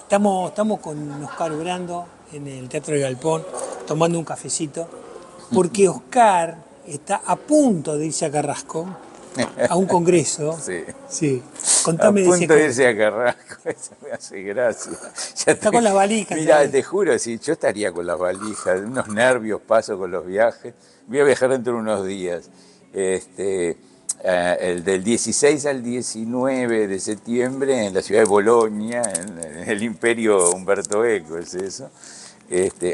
Estamos con Oscar Brando en el Teatro del Galpón, tomando un cafecito, porque Oscar está a punto de irse a Carrasco, a un congreso. Sí. Sí, A contame de ese punto de congreso. irse a Carrasco, eso me hace gracia. Ya Está con las valijas ya Mira, ahí. te juro, si yo estaría con las valijas, unos nervios paso con los viajes. Voy a viajar dentro de unos días. El del 16 al 19 de septiembre en la ciudad de Bolonia, en el Imperio Umberto Eco, es eso.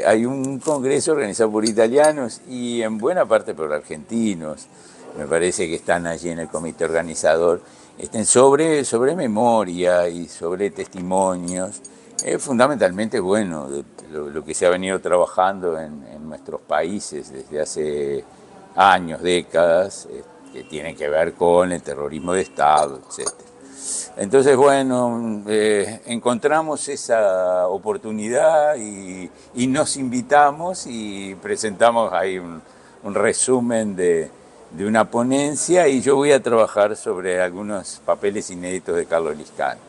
Hay un congreso organizado por italianos y en buena parte por argentinos. Me parece que están allí en el comité organizador, sobre memoria y sobre testimonios. Fundamentalmente, bueno, de lo que se ha venido trabajando en nuestros países desde hace años, décadas, que tienen que ver con el terrorismo de Estado, etcétera. Entonces, bueno, encontramos esa oportunidad y nos invitamos y presentamos ahí un resumen de una ponencia y yo voy a trabajar sobre algunos papeles inéditos de Carlos Liscano.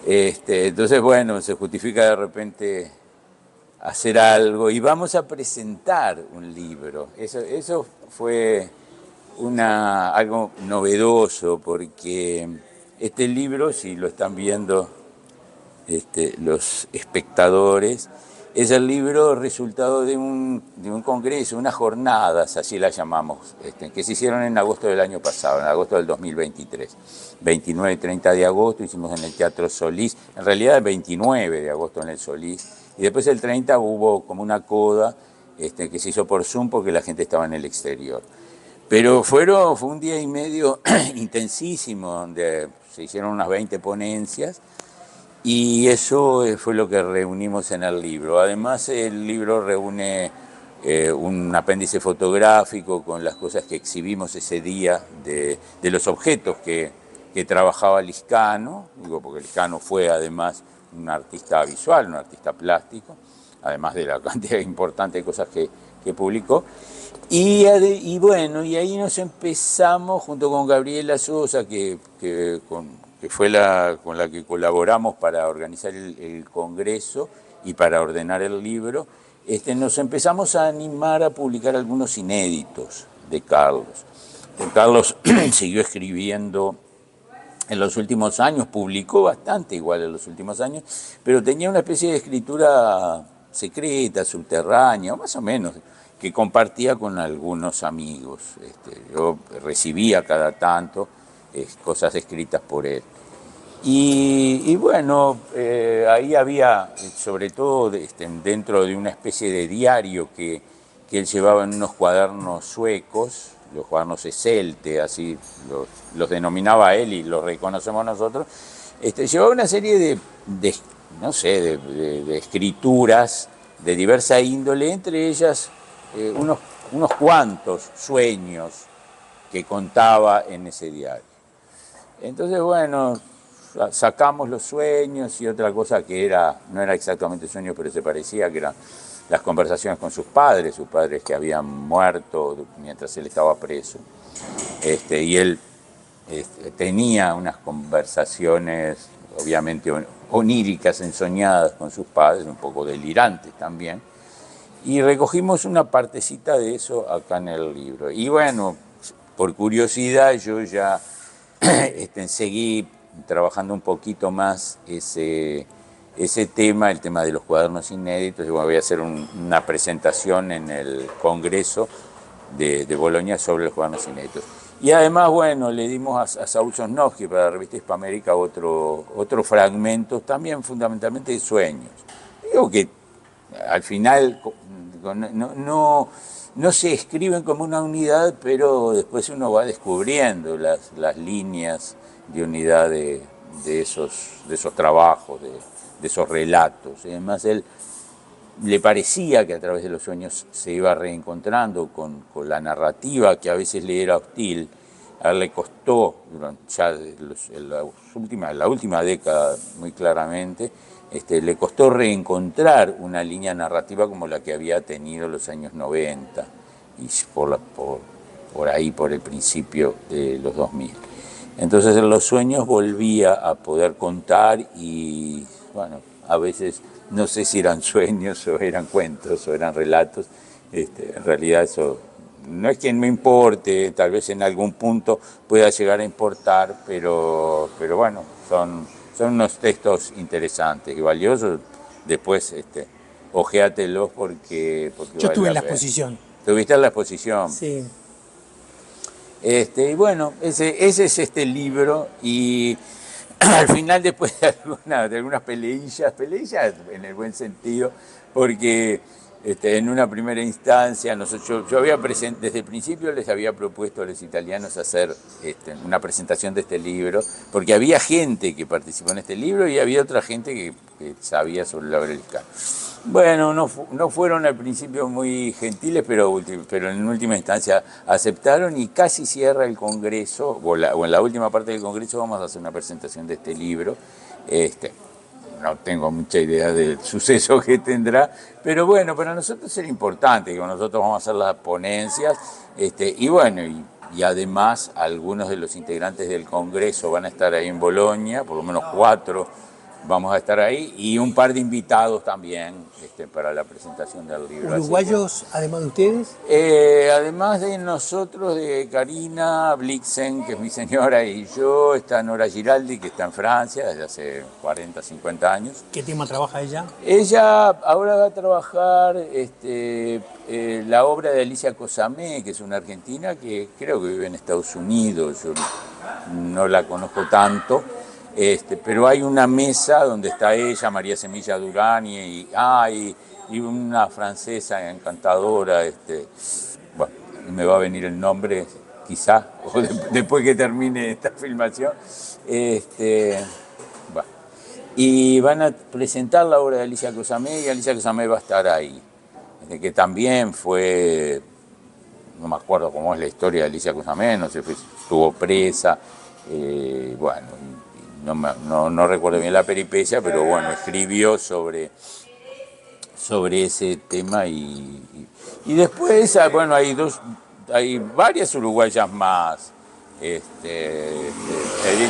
Entonces, bueno, se justifica de repente hacer algo y vamos a presentar un libro. Eso fue algo novedoso porque este libro, si lo están viendo los espectadores, es el libro resultado de un congreso, unas jornadas, así las llamamos, que se hicieron en agosto del año pasado, en agosto del 2023. 29 y 30 de agosto hicimos en el Teatro Solís, en realidad el 29 de agosto en el Solís, y después el 30 hubo como una coda que se hizo por Zoom porque la gente estaba en el exterior. Pero fue un día y medio intensísimo, donde se hicieron unas 20 ponencias, y eso fue lo que reunimos en el libro. Además, el libro reúne un apéndice fotográfico con las cosas que exhibimos ese día de los objetos que trabajaba Liscano, digo porque Liscano fue además un artista visual, un artista plástico, además de la cantidad importante de cosas que publicó. Y bueno, y ahí nos empezamos junto con Gabriela Sosa, que fue con la que colaboramos para organizar el congreso y para ordenar el libro, nos empezamos a animar a publicar algunos inéditos de Carlos. Carlos siguió escribiendo en los últimos años, publicó bastante igual en los últimos años, pero tenía una especie de escritura secreta, subterránea, o más o menos, que compartía con algunos amigos. Yo recibía cada tanto cosas escritas por él. Y bueno, ahí había, sobre todo dentro de una especie de diario que él llevaba en unos cuadernos suecos, los cuadernos Esselte, así los denominaba él y los reconocemos nosotros, llevaba una serie no sé, de escrituras de diversa índole, entre ellas unos cuantos sueños que contaba en ese diario. Entonces, bueno, sacamos los sueños y otra cosa que no era exactamente sueños, pero se parecía, que eran las conversaciones con sus padres que habían muerto mientras él estaba preso. Y él tenía unas conversaciones, obviamente oníricas, ensoñadas con sus padres, un poco delirantes también. Y recogimos una partecita de eso acá en el libro. Y bueno, por curiosidad yo ya seguí trabajando un poquito más ese tema, el tema de los cuadernos inéditos, y bueno, voy a hacer una presentación en el Congreso de Bolonia sobre los cuadernos inéditos. Y además, bueno, le dimos a Saúl Sosnovsky para la revista Hispamérica otro fragmento, también fundamentalmente de sueños. Digo que al final no se escriben como una unidad, pero después uno va descubriendo las líneas de unidad de esos trabajos, de esos relatos. Y además él le parecía que a través de los sueños se iba reencontrando con la narrativa que a veces le era hostil. A él le costó, ya en la última década muy claramente, le costó reencontrar una línea narrativa como la que había tenido en los años 90 y por ahí, por el principio de los 2000. Entonces en los sueños volvía a poder contar y bueno, a veces no sé si eran sueños o eran cuentos o eran relatos. En realidad eso no es que me importe, tal vez en algún punto pueda llegar a importar, pero bueno, son unos textos interesantes y valiosos. Después, ojeátelos porque Yo vale estuve en la la pena. exposición. ¿Tuviste en la exposición? Sí. Y bueno, ese es este libro y al final después de algunas peleillas en el buen sentido, porque en una primera instancia yo había desde el principio les había propuesto a los italianos hacer una presentación de este libro, porque había gente que participó en este libro y había otra gente que sabía sobre la obra del Lescano. Bueno, no fueron al principio muy gentiles, pero en última instancia aceptaron y casi cierra el Congreso, o en la última parte del Congreso vamos a hacer una presentación de este libro. No tengo mucha idea del suceso que tendrá, pero bueno, para nosotros era importante, que nosotros vamos a hacer las ponencias, y bueno, y además algunos de los integrantes del Congreso van a estar ahí en Bolonia, por lo menos 4 vamos a estar ahí, y un par de invitados también para la presentación del libro. ¿Uruguayos, además de ustedes? Además de nosotros, de Karina Blixen, que es mi señora, y yo, está Nora Giraldi, que está en Francia desde hace 40, 50 años. ¿Qué tema trabaja ella? Ella ahora va a trabajar la obra de Alicia Cosamé, que es una argentina que creo que vive en Estados Unidos, yo no la conozco tanto. Pero hay una mesa donde está ella, María Semilla Durán y una francesa encantadora, bueno, me va a venir el nombre quizá, o después que termine esta filmación, bueno, y van a presentar la obra de Alicia Cosamé y Alicia Cosamé va a estar ahí, que también fue, no me acuerdo cómo es la historia de Alicia Cosamé, no sé, estuvo presa, bueno, no recuerdo bien la peripecia, pero bueno, escribió sobre ese tema y después, bueno, hay varias uruguayas más, Edith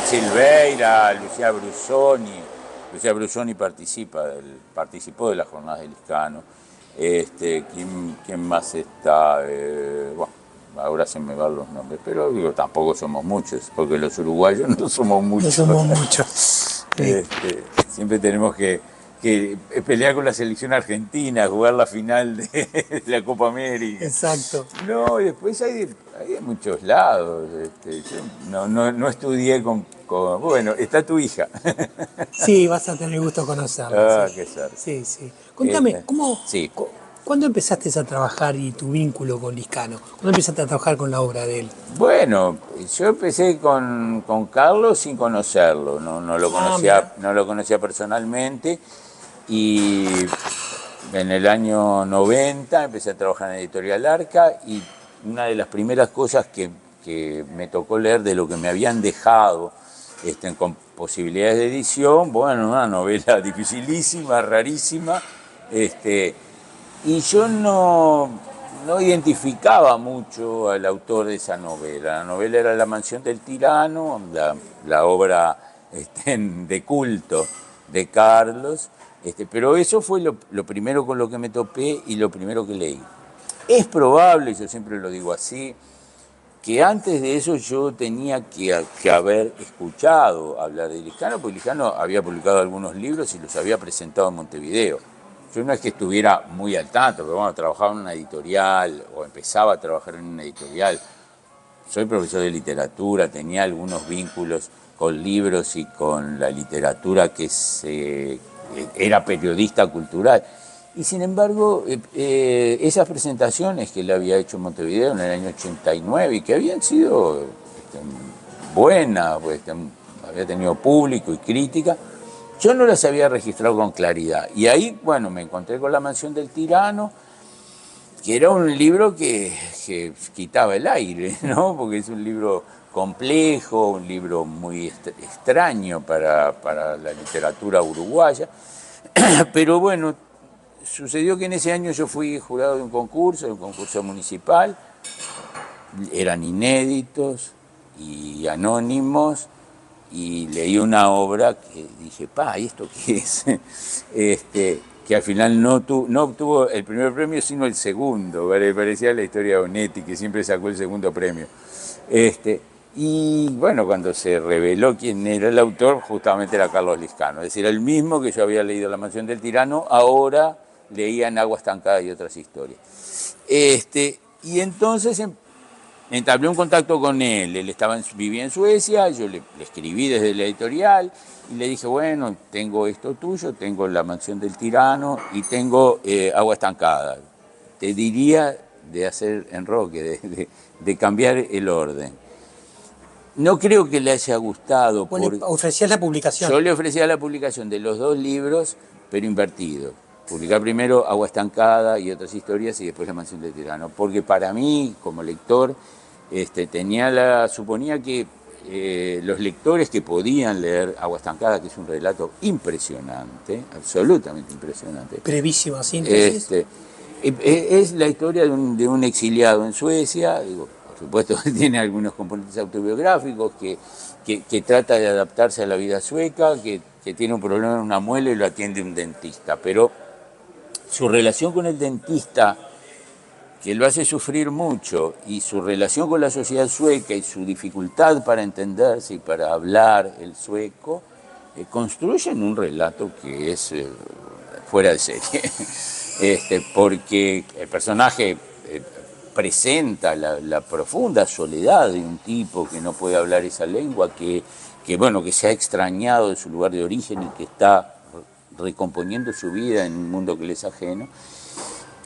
Silveira, Lucía Brusoni participó de las jornadas del Lescano, ¿quién más está? Bueno, ahora se me van los nombres, pero digo, tampoco somos muchos, porque los uruguayos no somos muchos. No somos muchos. Siempre tenemos que pelear con la selección argentina, jugar la final de la Copa América. Exacto. No, y después hay de muchos lados. Yo no estudié con... Bueno, está tu hija. Sí, vas a tener gusto conocerla. Qué suerte. Sí, sí. Contame, Sí. ¿Cuándo empezaste a trabajar y tu vínculo con Lescano? ¿Cuándo empezaste a trabajar con la obra de él? Bueno, yo empecé con Carlos sin conocerlo, no lo conocía personalmente, y en el año 90 empecé a trabajar en Editorial Arca, y una de las primeras cosas que me tocó leer de lo que me habían dejado con posibilidades de edición, bueno, una novela dificilísima, rarísima, y yo no identificaba mucho al autor de esa novela. La novela era La mansión del tirano, la obra de culto de Carlos, pero eso fue lo primero con lo que me topé y lo primero que leí. Es probable, yo siempre lo digo así, que antes de eso yo tenía que haber escuchado hablar de Lescano, porque Lescano había publicado algunos libros y los había presentado en Montevideo. Yo no es que estuviera muy al tanto, pero bueno, trabajaba en una editorial o empezaba a trabajar en una editorial. Soy profesor de literatura, tenía algunos vínculos con libros y con la literatura era periodista cultural. Y sin embargo, esas presentaciones que él había hecho en Montevideo en el año 89 y que habían sido buenas, pues, había tenido público y crítica, yo no las había registrado con claridad. Y ahí, bueno, me encontré con La mansión del tirano, que era un libro que quitaba el aire, ¿no? Porque es un libro complejo, un libro muy extraño para la literatura uruguaya. Pero bueno, sucedió que en ese año yo fui jurado de un concurso municipal, eran inéditos y anónimos, y leí una obra que dije, ¿y esto qué es? Que al final no obtuvo el primer premio, sino el segundo, ¿vale? Parecía la historia de Onetti, que siempre sacó el segundo premio. Y bueno, cuando se reveló quién era el autor, justamente era Carlos Lizcano, es decir, el mismo que yo había leído La mansión del tirano, ahora leía En agua estancada y otras historias. Y entonces entablé un contacto con él, vivía en Suecia, yo le escribí desde la editorial y le dije, bueno, tengo esto tuyo, tengo La mansión del tirano y tengo Agua estancada. Te diría de hacer enroque, de cambiar el orden. No creo que le haya gustado. Bueno, ofrecías la publicación. Yo le ofrecía la publicación de los dos libros, pero invertido. Publicar primero Agua estancada y otras historias y después La mansión del tirano. Porque para mí, como lector, suponía que los lectores que podían leer Agua estancada, que es un relato impresionante, absolutamente impresionante. Brevísima síntesis. Es la historia de un exiliado en Suecia, por supuesto tiene algunos componentes autobiográficos, que trata de adaptarse a la vida sueca, que tiene un problema en una muela y lo atiende un dentista, pero su relación con el dentista, que lo hace sufrir mucho, y su relación con la sociedad sueca y su dificultad para entenderse y para hablar el sueco, construyen un relato que es fuera de serie. Porque el personaje presenta la profunda soledad de un tipo que no puede hablar esa lengua, que se ha extrañado de su lugar de origen y que está recomponiendo su vida en un mundo que le es ajeno,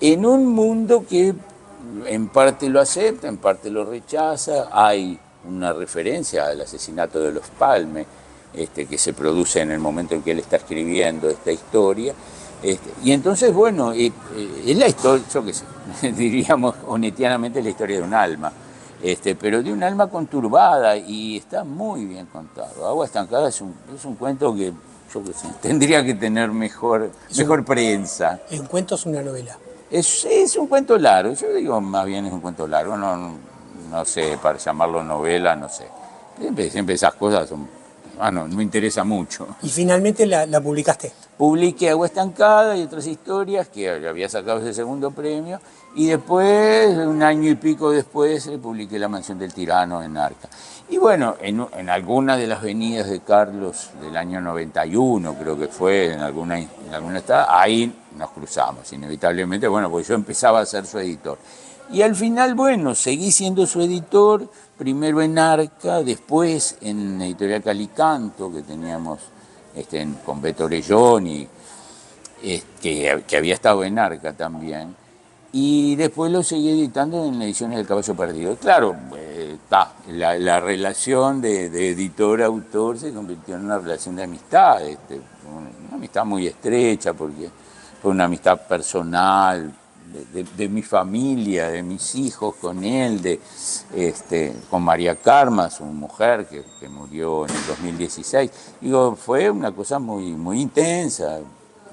en un mundo que en parte lo acepta, en parte lo rechaza. Hay una referencia al asesinato de los Palme, que se produce en el momento en que él está escribiendo esta historia. Y entonces, bueno, es la historia, yo qué sé, diríamos onetianamente, la historia de un alma, pero de un alma conturbada, y está muy bien contado. Agua estancada es un cuento que, yo qué sé, tendría que tener mejor prensa. ¿Es un cuento o es una novela? Es un cuento largo, yo digo más bien es un cuento largo, no sé, para llamarlo novela, no sé. Siempre esas cosas son... no me interesa mucho. ¿Y finalmente la publicaste? Publiqué Agua estancada y otras historias, que había sacado ese segundo premio, y después, un año y pico después, publiqué La mansión del tirano en Arca. Y bueno, en alguna de las venidas de Carlos del año 91, creo que fue, en alguna ahí nos cruzamos, inevitablemente, bueno, porque yo empezaba a ser su editor. Y al final, bueno, seguí siendo su editor, primero en Arca, después en Editorial Calicanto, que teníamos con Beto Orellón, que había estado en Arca también, y después lo seguí editando en Ediciones del Caballo Perdido. Claro, la relación de editor-autor se convirtió en una relación de amistad, una amistad muy estrecha, porque fue una amistad personal, de mi familia, de mis hijos con él, con María Karma, su mujer, que murió en el 2016. Digo, fue una cosa muy, muy intensa,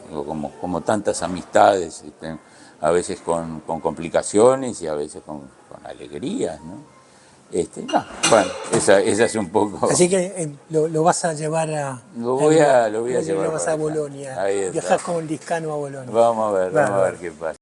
digo, como tantas amistades, a veces con complicaciones y a veces con alegrías, ¿no? Bueno, esa es un poco... Así que lo vas a llevar a... Lo voy a llevar Lo vas a Bolonia. Viajas con Lizcano a Bolonia. Vamos a ver qué pasa.